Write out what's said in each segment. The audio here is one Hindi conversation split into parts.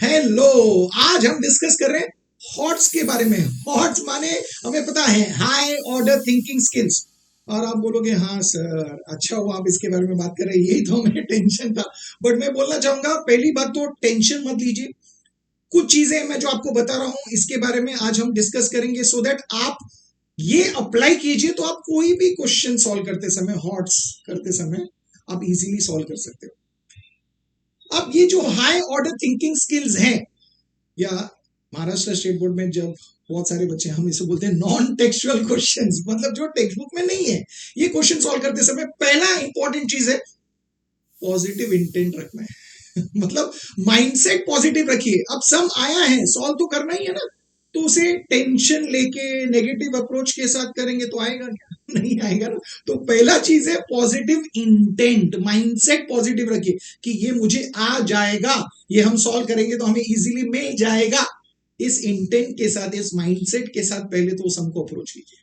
हेलो, आज हम डिस्कस कर रहे हैं हॉट्स के बारे में। हॉट्स माने हमें पता है हाई ऑर्डर थिंकिंग स्किल्स। और आप बोलोगे हाँ सर, अच्छा हुआ आप इसके बारे में बात कर रहे हैं, यही तो हमें टेंशन था। बट मैं बोलना चाहूंगा, पहली बात तो टेंशन मत लीजिए। कुछ चीजें मैं जो आपको बता रहा हूं इसके बारे में आज हम डिस्कस करेंगे, सो दैट आप ये अप्लाई कीजिए तो आप कोई भी क्वेश्चन सॉल्व करते समय, हॉट्स करते समय आप इजीली सॉल्व कर सकते हो। अब ये जो हाई ऑर्डर थिंकिंग स्किल्स हैं, या महाराष्ट्र स्टेट बोर्ड में जब बहुत सारे बच्चे, हम इसे बोलते हैं नॉन टेक्सुअल क्वेश्चंस, मतलब जो टेक्स्ट बुक में नहीं है, ये क्वेश्चन सॉल्व करते समय पहला इंपॉर्टेंट चीज है पॉजिटिव इंटेंट रखना है। मतलब माइंडसेट पॉजिटिव रखिए। अब सम आया है, सॉल्व तो करना ही है ना, तो उसे टेंशन लेके नेगेटिव अप्रोच के साथ करेंगे तो आएगा क्या? नहीं आएगा ना। तो पहला चीज है पॉजिटिव इंटेंट, माइंडसेट पॉजिटिव रखिए कि ये मुझे आ जाएगा, ये हम सॉल्व करेंगे तो हमें इजीली मिल जाएगा। इस इंटेंट के साथ, इस माइंडसेट के साथ पहले तो उस हमको अप्रोच कीजिए।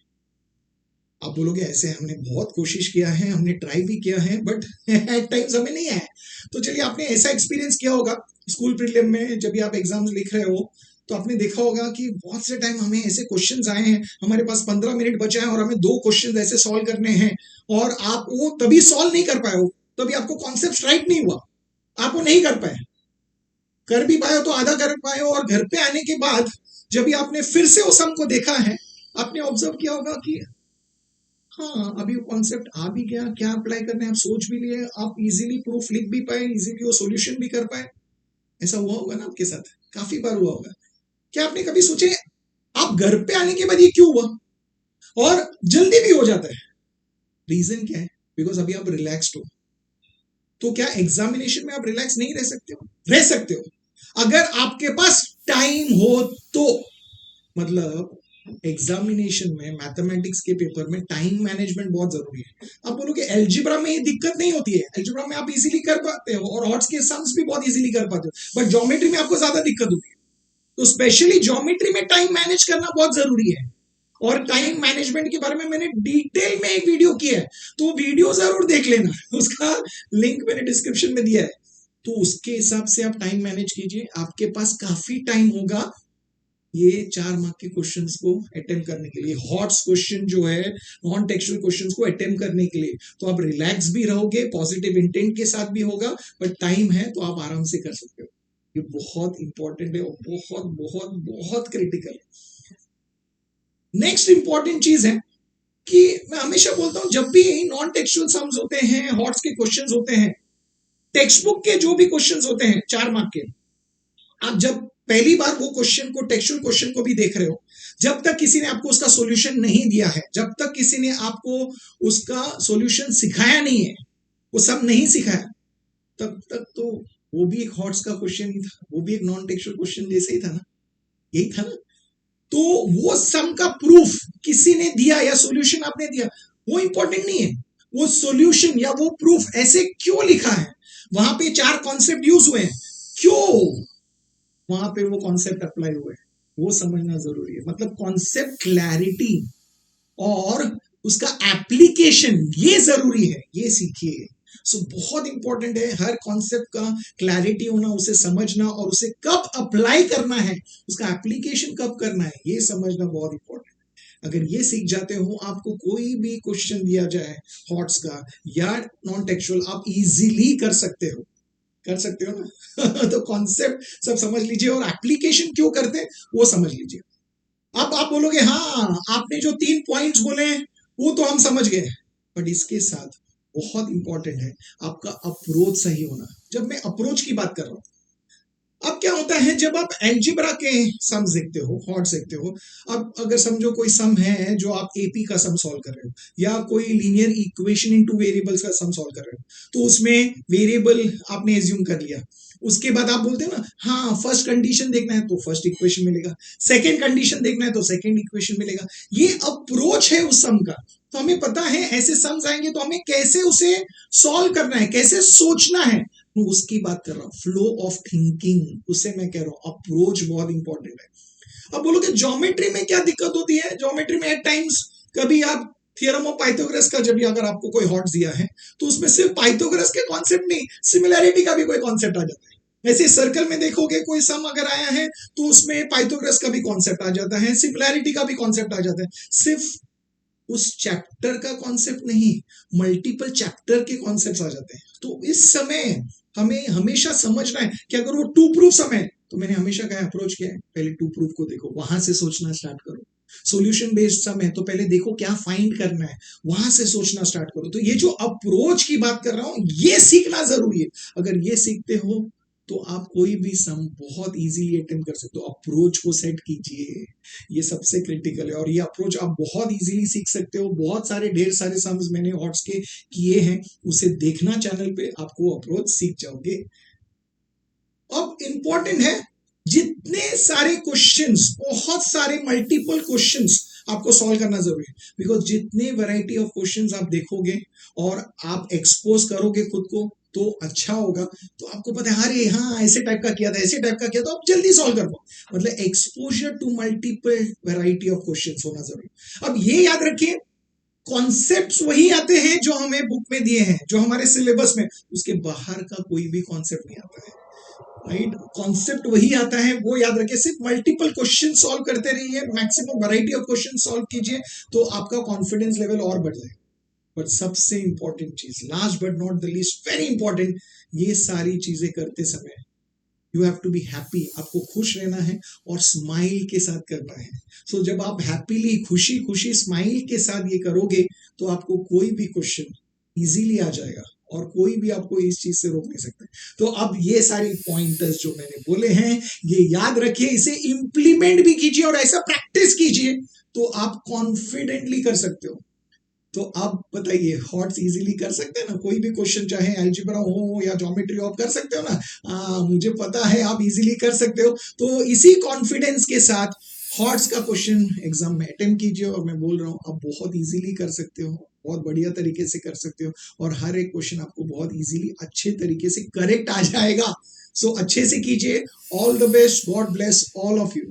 आप बोलोगे ऐसे हमने बहुत कोशिश किया है, हमने ट्राई भी किया है, बट एट टाइम्स हमें नहीं आया। तो चलिए, आपने ऐसा एक्सपीरियंस किया होगा स्कूल प्रीलिम में, जब भी आप एग्जाम्स लिख रहे हो तो आपने देखा होगा कि बहुत से टाइम हमें ऐसे क्वेश्चंस आए हैं, हमारे पास 15 मिनट बचा है और हमें 2 क्वेश्चंस ऐसे सॉल्व करने हैं, और आप वो तभी सॉल्व नहीं कर पाए हो, तभी आपको कॉन्सेप्ट स्ट्राइक नहीं हुआ, आप वो नहीं कर पाए। कर भी पाए तो आधा कर पाए हो, और घर पे आने के बाद जब भी आपने फिर से उस सम को देखा है, आपने ऑब्जर्व किया होगा कि हाँ, अभी वो कॉन्सेप्ट आ भी गया, क्या अप्लाई करना है आप सोच भी लिए, आप इजीली प्रूफ लिख भी पाए, इजीली वो सॉल्यूशन भी कर पाए। ऐसा हुआ होगा ना आपके साथ, काफी बार हुआ होगा। क्या आपने कभी सोचे आप घर पे आने के बाद ये क्यों हुआ, और जल्दी भी हो जाता है? रीजन क्या है? बिकॉज अभी आप रिलैक्स्ड हो। तो क्या एग्जामिनेशन में आप रिलैक्स नहीं रह सकते हो? रह सकते हो, अगर आपके पास टाइम हो तो। मतलब एग्जामिनेशन में, मैथमेटिक्स के पेपर में टाइम मैनेजमेंट बहुत जरूरी है। आप बोलोगे एल्जेब्रा में ये दिक्कत नहीं होती है, एल्जेब्रा में आप इजीली कर पाते हो और हॉट्स के सम्स भी बहुत इजीली कर पाते हो, बट ज्योमेट्री में आपको ज्यादा दिक्कत होती है। तो स्पेशली ज्योमेट्री में टाइम मैनेज करना बहुत जरूरी है, और टाइम मैनेजमेंट के बारे में मैंने डिटेल में एक वीडियो किया है, तो वीडियो जरूर देख लेना, उसका लिंक मैंने डिस्क्रिप्शन में दिया है। तो उसके हिसाब से आप टाइम मैनेज कीजिए, आपके पास काफी टाइम होगा ये 4 मार्क के क्वेश्चंस को अटेम्प्ट करने के लिए, हॉट्स क्वेश्चन जो है, नॉन टेक्सुअल क्वेश्चंस को अटेम्प्ट करने के लिए। तो आप रिलैक्स भी रहोगे, पॉजिटिव इंटेंट के साथ भी होगा, बट टाइम है तो आप आराम से कर सकते हो। ये बहुत इंपॉर्टेंट है और बहुत बहुत बहुत क्रिटिकल है। नेक्स्ट इंपॉर्टेंट चीज है कि मैं हमेशा बोलता हूं, जब भी नॉन टेक्सुअल सम्स होते हैं, हॉट्स के क्वेश्चंस होते हैं, टेक्स्ट बुक के जो भी क्वेश्चंस होते हैं 4 मार्क के, आप जब पहली बार वो क्वेश्चन को, टेक्सचुअल क्वेश्चन को भी देख रहे हो, जब तक किसी ने आपको उसका सॉल्यूशन नहीं दिया है, जब तक किसी ने आपको उसका सॉल्यूशन सिखाया नहीं है, वो सब नहीं सिखाया, तब तक तो वो भी एक हॉट्स का क्वेश्चन ही था, वो भी एक नॉन टेक्सचुअल क्वेश्चन जैसे ही था ना, यही था ना। तो वो सम का प्रूफ किसी ने दिया या सॉल्यूशन आपने दिया, वो इंपॉर्टेंट नहीं है। वो सॉल्यूशन या वो प्रूफ ऐसे क्यों लिखा है, वहां पे 4 कॉन्सेप्ट यूज हुए हैं, क्यों वहां पे वो कॉन्सेप्ट अप्लाई हुए, वो समझना जरूरी है। मतलब कॉन्सेप्ट क्लैरिटी और उसका एप्लीकेशन, ये जरूरी है, ये सीखिए। सो बहुत इंपॉर्टेंट है हर कॉन्सेप्ट का क्लैरिटी होना, उसे समझना, और उसे कब अप्लाई करना है, उसका एप्लीकेशन कब करना है, ये समझना बहुत इंपॉर्टेंट है। अगर ये सीख जाते हो, आपको कोई भी क्वेश्चन दिया जाए हॉट्स का या नॉन टेक्सुअल, आप इजीली कर सकते हो, कर सकते हो ना। तो कॉन्सेप्ट सब समझ लीजिए और एप्लीकेशन क्यों करते हैं वो समझ लीजिए। अब आप बोलोगे हाँ, आपने जो 3 पॉइंट्स बोले हैं वो तो हम समझ गए, बट इसके साथ बहुत इंपॉर्टेंट है आपका अप्रोच सही होना। जब मैं अप्रोच की बात कर रहा हूं, अब क्या होता है जब आप एल्जेब्रा के सम्स देखते हो, हॉट्स देखते हो, अब अगर समझो कोई सम है जो आप एपी का सम सॉल्व कर रहे हो, या कोई लीनियर इक्वेशन इनटू वेरिएबल्स का सम सॉल्व कर रहे हो, तो उसमें वेरिएबल आपने एज्यूम कर लिया, उसके बाद आप बोलते हो ना हाँ फर्स्ट कंडीशन देखना है तो फर्स्ट इक्वेशन मिलेगा, सेकेंड कंडीशन देखना है तो सेकेंड इक्वेशन मिलेगा। ये अप्रोच है उस सम का। तो हमें पता है ऐसे सम्स आएंगे तो हमें कैसे उसे सॉल्व करना है, कैसे सोचना है, मैं उसकी बात कर रहा हूं, फ्लो ऑफ थिंकिंग, उससे मैं कह रहा हूं अप्रोच बहुत इंपॉर्टेंट है। अब बोलोगे ज्योमेट्री में क्या दिक्कत होती है? ज्योमेट्री में एट टाइम्स कभी आप थियरम ऑफ पाइथागोरस का जब भी अगर आपको कोई हॉट दिया है, तो उसमें सिर्फ पाइथागोरस के कॉन्सेप्ट नहीं, सिमिलैरिटी का भी कोई कॉन्सेप्ट आ जाता है। ऐसे सर्कल में देखोगे कोई सम अगर आया है तो उसमें पाइथागोरस का भी कॉन्सेप्ट आ जाता है, सिमिलैरिटी का भी कॉन्सेप्ट आ जाता है। सिर्फ उस चैप्टर का कॉन्सेप्ट नहीं, मल्टीपल चैप्टर के कॉन्सेप्ट आ जाते हैं। तो इस समय हमें हमेशा समझना है कि अगर वो टू प्रूफ सम है, तो मैंने हमेशा कहा अप्रोच क्या है, पहले टू प्रूफ को देखो, वहां से सोचना स्टार्ट करो। सॉल्यूशन बेस्ड सम है तो पहले देखो क्या फाइंड करना है, वहां से सोचना स्टार्ट करो। तो ये जो अप्रोच की बात कर रहा हूं, ये सीखना जरूरी है। अगर ये सीखते हो तो आप कोई भी सम बहुत इजीली अटेम्प्ट कर सकते हो। अप्रोच को सेट कीजिए, ये सबसे क्रिटिकल है। और ये अप्रोच आप बहुत इजीली सीख सकते हो। बहुत सारे ढेर सारे सम्स मैंने हॉट्स के किए हैं, उसे देखना चैनल पे, आपको अप्रोच सीख जाओगे। अब इंपॉर्टेंट है, जितने सारे क्वेश्चंस, बहुत सारे मल्टीपल क्वेश्चंस आपको सॉल्व करना जरूरी है। बिकॉज जितने वैरायटी ऑफ क्वेश्चंस आप देखोगे और आप एक्सपोज करोगे खुद को, तो अच्छा होगा। तो आपको पता है, अरे हाँ ऐसे टाइप का किया था, ऐसे टाइप का किया, तो आप जल्दी सॉल्व कर पाओ। मतलब exposure to multiple variety of questions होना जरूरी। अब ये याद रखिए, कॉन्सेप्ट्स वही आते हैं जो हमें बुक में दिए हैं, जो हमारे सिलेबस में, उसके बाहर का कोई भी कॉन्सेप्ट नहीं आता है। राइट, कॉन्सेप्ट वही आता है, वो याद रखिए। सिर्फ मल्टीपल क्वेश्चन सॉल्व करते रहिए, maximum variety of question solve कीजिए, तो आपका कॉन्फिडेंस लेवल और बढ़ जाएगा। बट सबसे इंपॉर्टेंट चीज, last but not the least, very important, ये सारी चीजें करते समय you have to be happy. आपको खुश रहना है और स्माइल के साथ करना है। सो जब आप हैप्पीली, खुशी खुशी स्माइल के साथ ये करोगे, तो आपको कोई भी क्वेश्चन इजीली आ जाएगा और कोई भी आपको इस चीज से रोक नहीं सकता। तो अब ये सारे पॉइंटर्स जो मैंने बोले हैं, ये याद रखिए, इसे इंप्लीमेंट भी कीजिए और ऐसा प्रैक्टिस कीजिए, तो आप कॉन्फिडेंटली कर सकते हो। तो आप बताइए, हॉट्स इजीली कर सकते हैं ना? कोई भी क्वेश्चन, चाहे अलजेब्रा हो या ज्योमेट्री हो, आप कर सकते हो ना? मुझे पता है आप इजीली कर सकते हो। तो इसी कॉन्फिडेंस के साथ हॉट्स का क्वेश्चन एग्जाम में अटेम्प्ट कीजिए। और मैं बोल रहा हूँ, आप बहुत इजीली कर सकते हो, बहुत बढ़िया तरीके से कर सकते हो, और हर एक क्वेश्चन आपको बहुत इजीली अच्छे तरीके से करेक्ट आ जाएगा। सो अच्छे से कीजिए। All the best, God bless all of you.